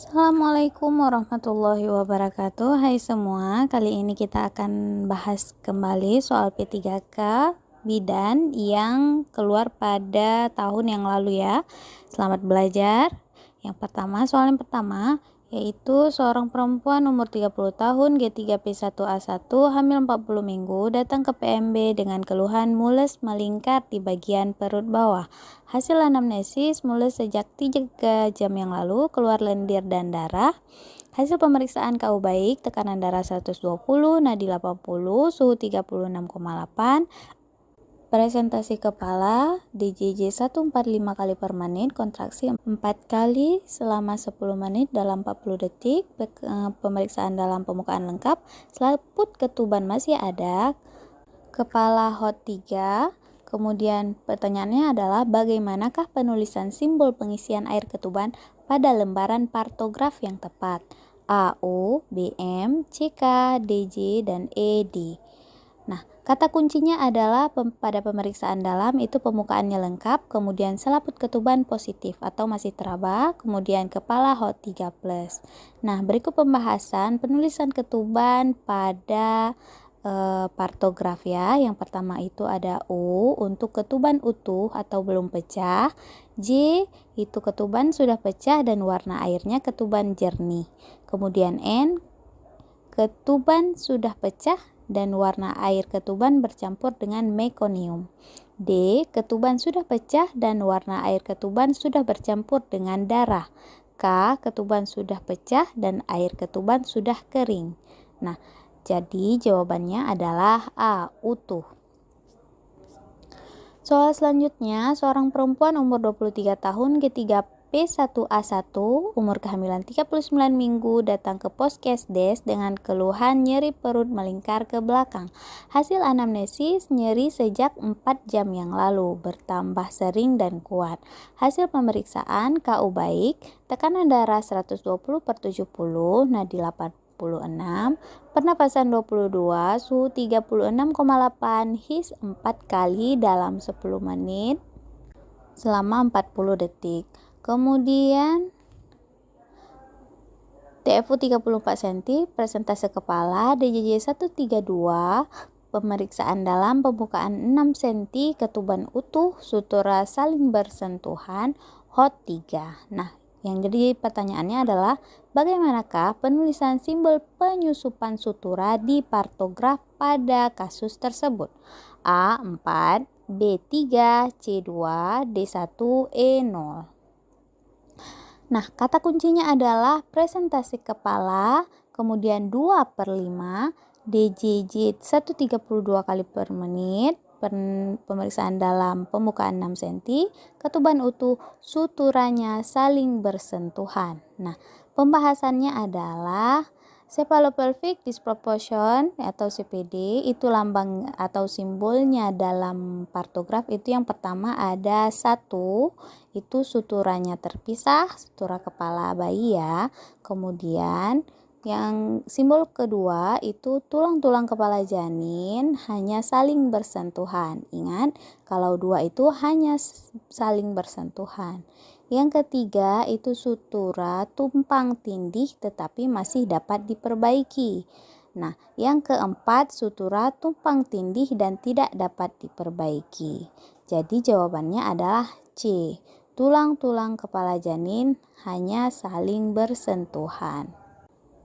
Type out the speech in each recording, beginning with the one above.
Assalamualaikum warahmatullahi wabarakatuh. Hai semua, kali ini kita akan bahas kembali soal P3K bidan yang keluar pada tahun yang lalu ya. Selamat belajar. Soal yang pertama yaitu seorang perempuan umur 30 tahun G3P1A1 hamil 40 minggu datang ke PMB dengan keluhan mules melingkar di bagian perut bawah. Hasil anamnesis mules sejak 3 jam yang lalu, keluar lendir dan darah. Hasil pemeriksaan KU baik, tekanan darah 120, nadi 80, suhu 36,8. Presentasi kepala, DJJ 145 kali per menit, kontraksi 4 kali selama 10 menit dalam 40 detik, pemeriksaan dalam pembukaan lengkap, selaput ketuban masih ada, kepala hot 3. Kemudian pertanyaannya adalah bagaimanakah penulisan simbol pengisian air ketuban pada lembaran partograf yang tepat? AU, BM, CK, DJ, dan ED. Nah, kata kuncinya adalah pada pemeriksaan dalam itu pembukaannya lengkap, kemudian selaput ketuban positif atau masih teraba, kemudian kepala hot 3+. Nah, berikut pembahasan penulisan ketuban pada partograf ya. Yang pertama itu ada U untuk ketuban utuh atau belum pecah, J itu ketuban sudah pecah dan warna airnya ketuban jernih, kemudian N ketuban sudah pecah dan warna air ketuban bercampur dengan mekonium. D. Ketuban sudah pecah dan warna air ketuban sudah bercampur dengan darah. K. Ketuban sudah pecah dan air ketuban sudah kering. Nah, jadi jawabannya adalah A. Utuh. Soal selanjutnya, seorang perempuan umur 23 tahun G3P1A1 umur kehamilan 39 minggu datang ke Poskesdes dengan keluhan nyeri perut melingkar ke belakang. Hasil anamnesis nyeri sejak 4 jam yang lalu, bertambah sering dan kuat. Hasil pemeriksaan KU baik, tekanan darah 120/70, nadi 86, pernapasan 22, suhu 36,8, his 4 kali dalam 10 menit selama 40 detik. Kemudian TFU 34 cm, presentase kepala, DJJ 132, pemeriksaan dalam pembukaan 6 cm, ketuban utuh, sutura saling bersentuhan, hot 3. Nah, yang jadi pertanyaannya adalah bagaimanakah penulisan simbol penyusupan sutura di partograf pada kasus tersebut? A4, B3, C2, D1, E0. Nah, kata kuncinya adalah presentasi kepala, kemudian 2/5, DJJ 132 kali per menit, pemeriksaan dalam pembukaan 6 cm, ketuban utuh, suturanya saling bersentuhan. Nah, pembahasannya adalah cephalopelvic disproportion atau CPD, itu lambang atau simbolnya dalam partograf itu yang pertama ada 1, itu suturanya terpisah, sutura kepala bayi ya. Kemudian yang simbol kedua itu tulang-tulang kepala janin hanya saling bersentuhan. Ingat, kalau 2 itu hanya saling bersentuhan. Yang ketiga itu sutura tumpang tindih tetapi masih dapat diperbaiki. Nah, yang keempat sutura tumpang tindih dan tidak dapat diperbaiki. Jadi jawabannya adalah C. Tulang-tulang kepala janin hanya saling bersentuhan.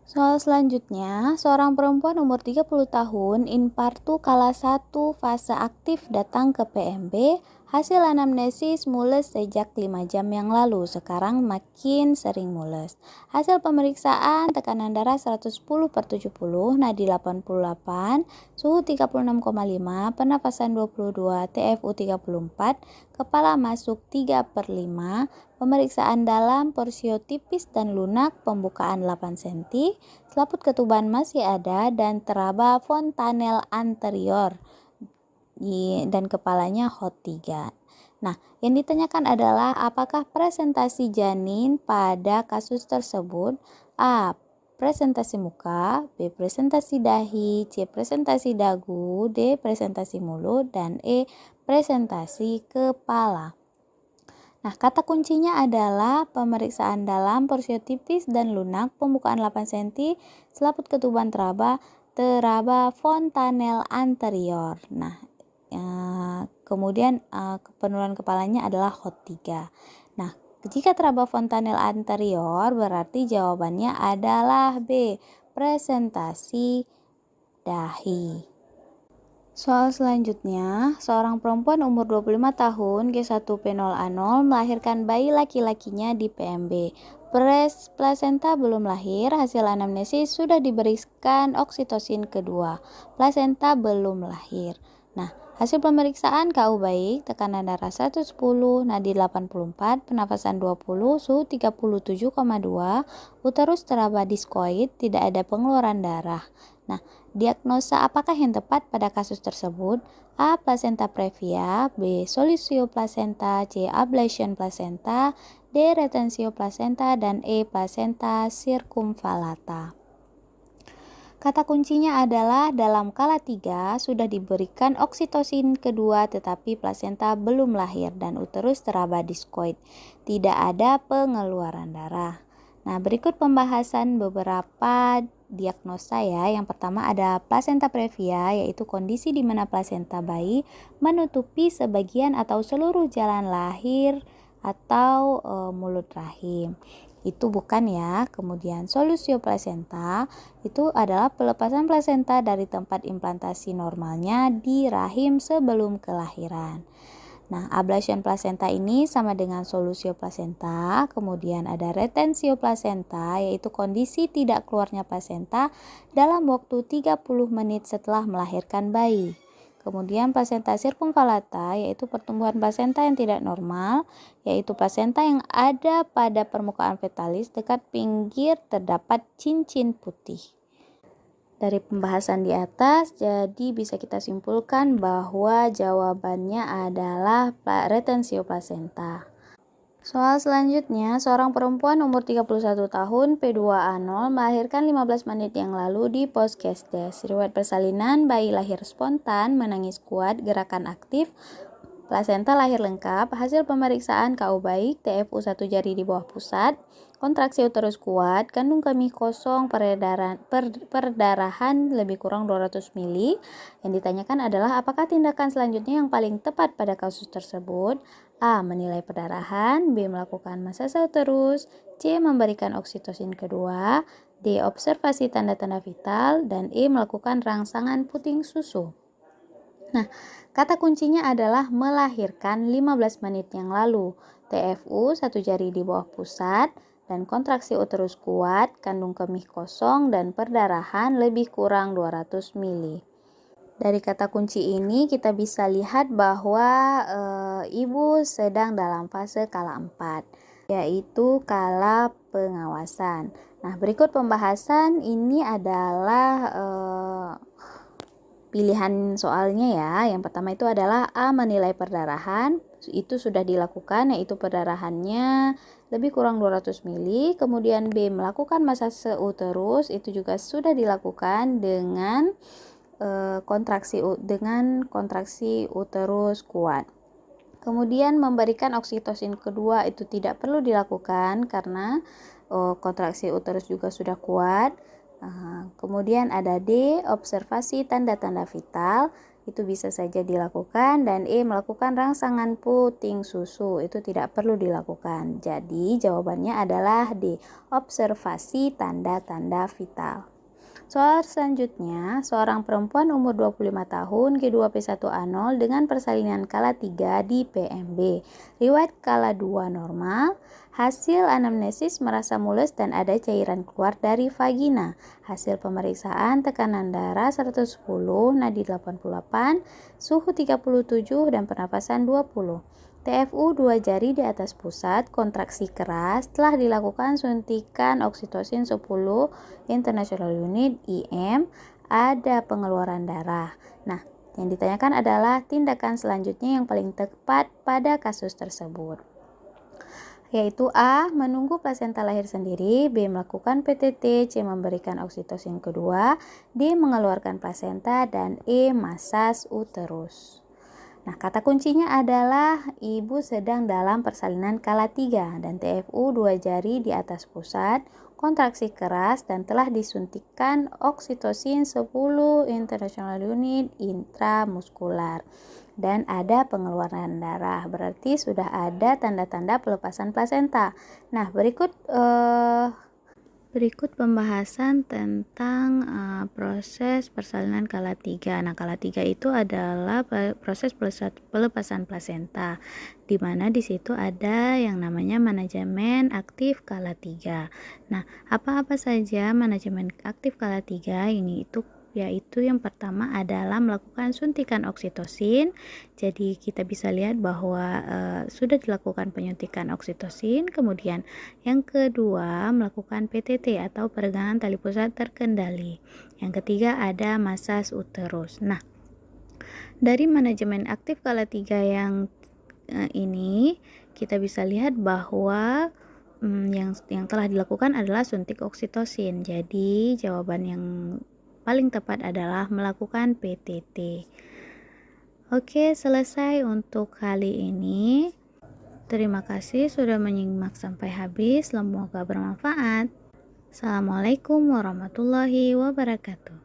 Soal selanjutnya, seorang perempuan umur 30 tahun infartu kala 1 fase aktif datang ke PMB, hasil anamnesis mules sejak 5 jam yang lalu, sekarang makin sering mules. Hasil pemeriksaan tekanan darah 110/70, nadi 88, suhu 36,5, pernapasan 22, TFU 34, kepala masuk 3/5, pemeriksaan dalam porsio tipis dan lunak, pembukaan 8 cm, selaput ketuban masih ada dan teraba fontanel anterior dan kepalanya hot 3. Nah, yang ditanyakan adalah apakah presentasi janin pada kasus tersebut? A. Presentasi muka, B. Presentasi dahi, C. Presentasi dagu, D. Presentasi mulut, dan E. Presentasi kepala. Nah, kata kuncinya adalah pemeriksaan dalam, porsio tipis dan lunak, pembukaan 8 cm, selaput ketuban teraba fontanel anterior. Nah, kemudian penurunan kepalanya adalah hot 3. Nah, jika teraba fontanel anterior berarti jawabannya adalah B, presentasi dahi. Soal selanjutnya, seorang perempuan umur 25 tahun G1P0A0 melahirkan bayi laki-lakinya di PMB. Plasenta belum lahir, hasil anamnesis sudah diberikan oksitosin kedua. Plasenta belum lahir. Nah, hasil pemeriksaan KU baik, tekanan darah 110, nadi 84, pernafasan 20, suhu 37,2, uterus teraba diskoid, tidak ada pengeluaran darah. Nah, diagnosa apakah yang tepat pada kasus tersebut? A. Placenta previa, B. Solusio placenta, C. Ablation placenta, D. Retensio placenta, dan E. Placenta circumvallata. Kata kuncinya adalah dalam kala 3 sudah diberikan oksitosin kedua tetapi plasenta belum lahir dan uterus teraba diskoid. Tidak ada pengeluaran darah. Nah, berikut pembahasan beberapa diagnosa ya. Yang pertama ada placenta previa, yaitu kondisi di mana plasenta bayi menutupi sebagian atau seluruh jalan lahir atau mulut rahim. Itu bukan ya. Kemudian solusio placenta itu adalah pelepasan plasenta dari tempat implantasi normalnya di rahim sebelum kelahiran. Nah, ablation placenta ini sama dengan solusio placenta. Kemudian ada retensio placenta, yaitu kondisi tidak keluarnya placenta dalam waktu 30 menit setelah melahirkan bayi. Kemudian placenta circumvallata, yaitu pertumbuhan placenta yang tidak normal, yaitu placenta yang ada pada permukaan fetalis dekat pinggir terdapat cincin putih. Dari pembahasan di atas, jadi bisa kita simpulkan bahwa jawabannya adalah retensio placenta. Soal selanjutnya, seorang perempuan umur 31 tahun P2A0 melahirkan 15 menit yang lalu di Poskesdes. Riwayat persalinan, bayi lahir spontan, menangis kuat, gerakan aktif, plasenta lahir lengkap, hasil pemeriksaan KU baik, TFU 1 jari di bawah pusat, kontraksi uterus kuat, kandung kemih kosong, perdarahan lebih kurang 200 mili. Yang ditanyakan adalah apakah tindakan selanjutnya yang paling tepat pada kasus tersebut? A. Menilai perdarahan, B. Melakukan masase uterus, C. Memberikan oksitosin kedua, D. Observasi tanda-tanda vital, dan E. Melakukan rangsangan puting susu. Nah, kata kuncinya adalah melahirkan 15 menit yang lalu. TFU 1 jari di bawah pusat dan kontraksi uterus kuat, kandung kemih kosong, dan perdarahan lebih kurang 200 mili. Dari kata kunci ini kita bisa lihat bahwa ibu sedang dalam fase kala 4, yaitu kala pengawasan. Nah, berikut pembahasan ini adalah pilihan soalnya ya. Yang pertama itu adalah A. Menilai perdarahan. Itu sudah dilakukan, yaitu perdarahannya lebih kurang 200 mili. Kemudian B. Melakukan masase uterus. Itu juga sudah dilakukan dengan kontraksi uterus kuat. Kemudian memberikan oksitosin kedua itu tidak perlu dilakukan karena kontraksi uterus juga sudah kuat. Kemudian ada D, observasi tanda-tanda vital, itu bisa saja dilakukan, dan E, melakukan rangsangan puting susu, itu tidak perlu dilakukan. Jadi jawabannya adalah D, observasi tanda-tanda vital. Soal selanjutnya, seorang perempuan umur 25 tahun G2P1A0 dengan persalinan kala 3 di PMB. Riwayat kala 2 normal, hasil anamnesis merasa mules dan ada cairan keluar dari vagina. Hasil pemeriksaan tekanan darah 110, nadi 88, suhu 37 dan pernapasan 20. TFU 2 jari di atas pusat, kontraksi keras, telah dilakukan suntikan oksitosin 10 international unit IM, ada pengeluaran darah. Nah, yang ditanyakan adalah tindakan selanjutnya yang paling tepat pada kasus tersebut, yaitu A. Menunggu plasenta lahir sendiri, B. Melakukan PTT, C. Memberikan oksitosin kedua, D. Mengeluarkan plasenta, dan E. Masas uterus. Nah, kata kuncinya adalah ibu sedang dalam persalinan skala 3 dan TFU 2 jari di atas pusat, kontraksi keras dan telah disuntikkan oksitosin 10 international unit intramuskular. Dan ada pengeluaran darah, berarti sudah ada tanda-tanda pelepasan plasenta. Nah, berikut pembahasan tentang proses persalinan skala 3. Nah, skala 3 itu adalah proses pelepasan plasenta, di mana di situ ada yang namanya manajemen aktif skala 3. Nah, apa-apa saja manajemen aktif skala 3 ini yaitu yang pertama adalah melakukan suntikan oksitosin. Jadi kita bisa lihat bahwa sudah dilakukan penyuntikan oksitosin. Kemudian yang kedua melakukan PTT atau peregangan tali pusat terkendali. Yang ketiga ada masas uterus. Nah, dari manajemen aktif skala 3 yang ini kita bisa lihat bahwa yang telah dilakukan adalah suntik oksitosin. Jadi jawaban yang paling tepat adalah melakukan PTT. Oke, selesai untuk kali ini. Terima kasih sudah menyimak sampai habis. Semoga bermanfaat. Assalamualaikum warahmatullahi wabarakatuh.